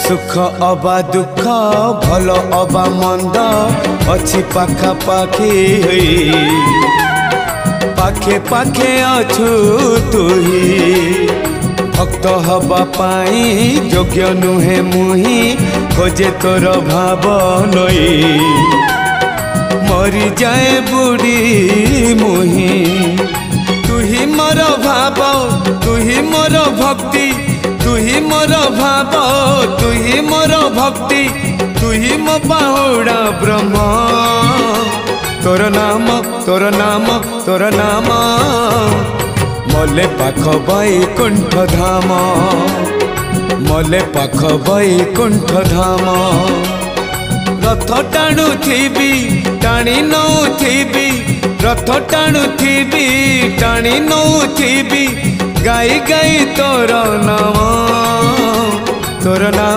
सुख अबा दुख भल अबा मंद अच्छी पाखा पाखी पाखे पाखे अछु तुही भक्त हवा पाई योग्य नुहे मुही खोजे तोर भाव नई मरी जाए बुढ़ी मुही तुही मोर भाव तुही मोर भक्ति तुही मोर भाव तुही मोर भक्ति तुही मो बाहुड़ा ब्रह्म तोर नाम तोर नाम तोर नाम मले पाख बैकुंठ धाम मले पाख बैकुंठ धाम रथ टाणु थी टाणी नौ थी रथ टाणु थी टाणी नौ थी गाई गाई तोर नाम तोर नाम।